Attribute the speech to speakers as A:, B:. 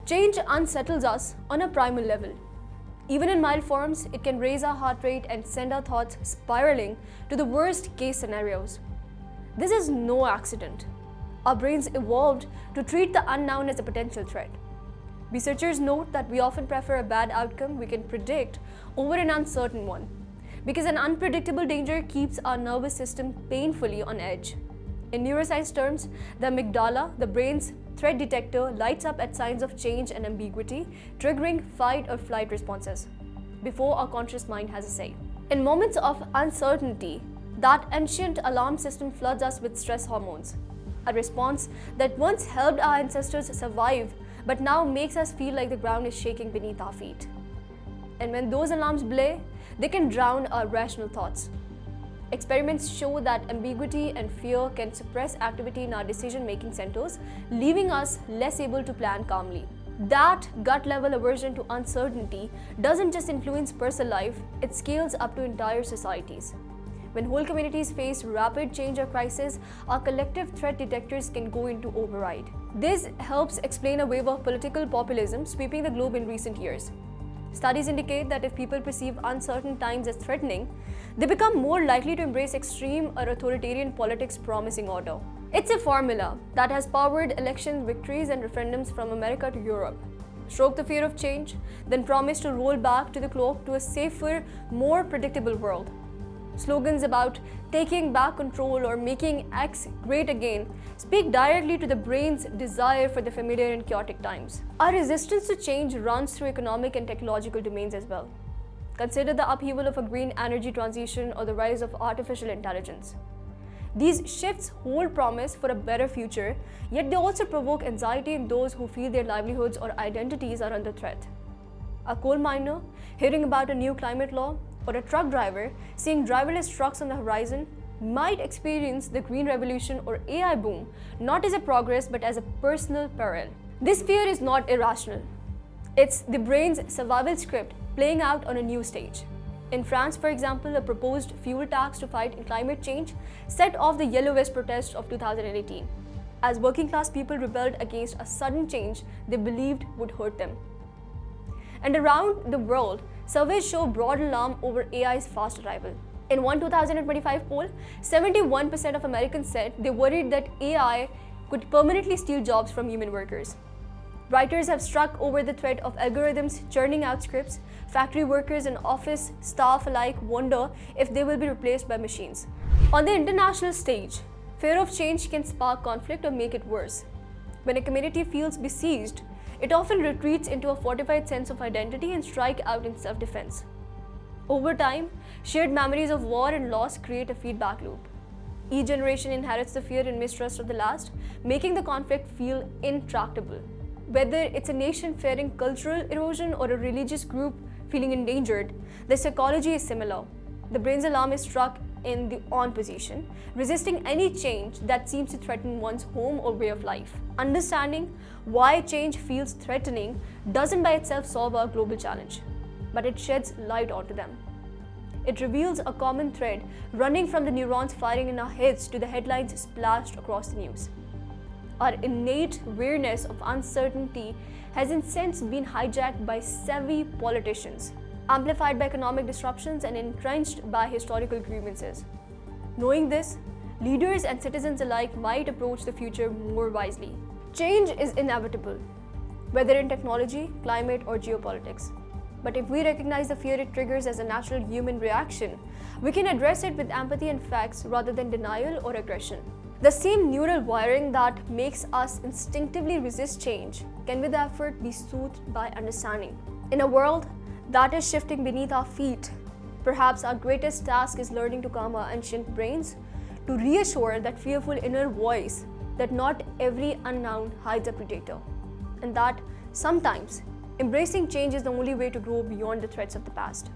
A: Change unsettles us on a primal level. Even in mild forms, it can raise our heart rate and send our thoughts spiraling to the worst case scenarios. This is no accident. Our brains evolved to treat the unknown as a potential threat. Researchers note that we often prefer a bad outcome we can predict over an uncertain one, because an unpredictable danger keeps our nervous system painfully on edge. In neuroscience terms, the amygdala, the brain's threat detector, lights up at signs of change and ambiguity, triggering fight or flight responses before our conscious mind has a say. In moments of uncertainty, that ancient alarm system floods us with stress hormones, a response that once helped our ancestors survive but now makes us feel like the ground is shaking beneath our feet. And when those alarms blare, they can drown our rational thoughts. Experiments show that ambiguity and fear can suppress activity in our decision-making centers, leaving us less able to plan calmly. That gut-level aversion to uncertainty doesn't just influence personal life, it scales up to entire societies. When whole communities face rapid change or crisis, our collective threat detectors can go into override. This helps explain a wave of political populism sweeping the globe in recent years. Studies indicate that if people perceive uncertain times as threatening, they become more likely to embrace extreme or authoritarian politics promising order. It's a formula that has powered election victories and referendums from America to Europe. Stroke the fear of change, then promise to roll back to the clock to a safer, more predictable world. Slogans about taking back control or making X great again speak directly to the brain's desire for the familiar in chaotic times. Our resistance to change runs through economic and technological domains as well. Consider the upheaval of a green energy transition or the rise of artificial intelligence. These shifts hold promise for a better future, yet they also provoke anxiety in those who feel their livelihoods or identities are under threat. A coal miner hearing about a new climate law, or a truck driver seeing driverless trucks on the horizon might experience the green revolution or AI boom not as a progress but as a personal peril. This fear is not irrational. It's the brain's survival script playing out on a new stage. In France, for example, a proposed fuel tax to fight climate change set off the Yellow Vest protests of 2018, as working class people rebelled against a sudden change they believed would hurt them. And around the world, surveys show broad alarm over AI's fast arrival. In one 2025 poll, 71% of Americans said they worried that AI could permanently steal jobs from human workers. Writers have struck over the threat of algorithms churning out scripts. Factory workers and office staff alike wonder if they will be replaced by machines. On the international stage, fear of change can spark conflict or make it worse. When a community feels besieged, it often retreats into a fortified sense of identity and strikes out in self-defense. Over time, shared memories of war and loss create a feedback loop. Each generation inherits the fear and mistrust of the last, making the conflict feel intractable. Whether it's a nation fearing cultural erosion or a religious group feeling endangered, the psychology is similar. The brain's alarm is struck in the on position, resisting any change that seems to threaten one's home or way of life. Understanding why change feels threatening doesn't by itself solve our global challenge, but it sheds light onto them. It reveals a common thread running from the neurons firing in our heads to the headlines splashed across the news. Our innate awareness of uncertainty has in sense been hijacked by savvy politicians, amplified by economic disruptions and entrenched by historical grievances. Knowing this, leaders and citizens alike might approach the future more wisely. Change is inevitable, whether in technology, climate, or geopolitics. But if we recognize the fear it triggers as a natural human reaction, we can address it with empathy and facts rather than denial or aggression. The same neural wiring that makes us instinctively resist change can with effort be soothed by understanding. In a world that is shifting beneath our feet, perhaps our greatest task is learning to calm our ancient brains, to reassure that fearful inner voice that not every unknown hides a predator, and that sometimes embracing change is the only way to grow beyond the threats of the past.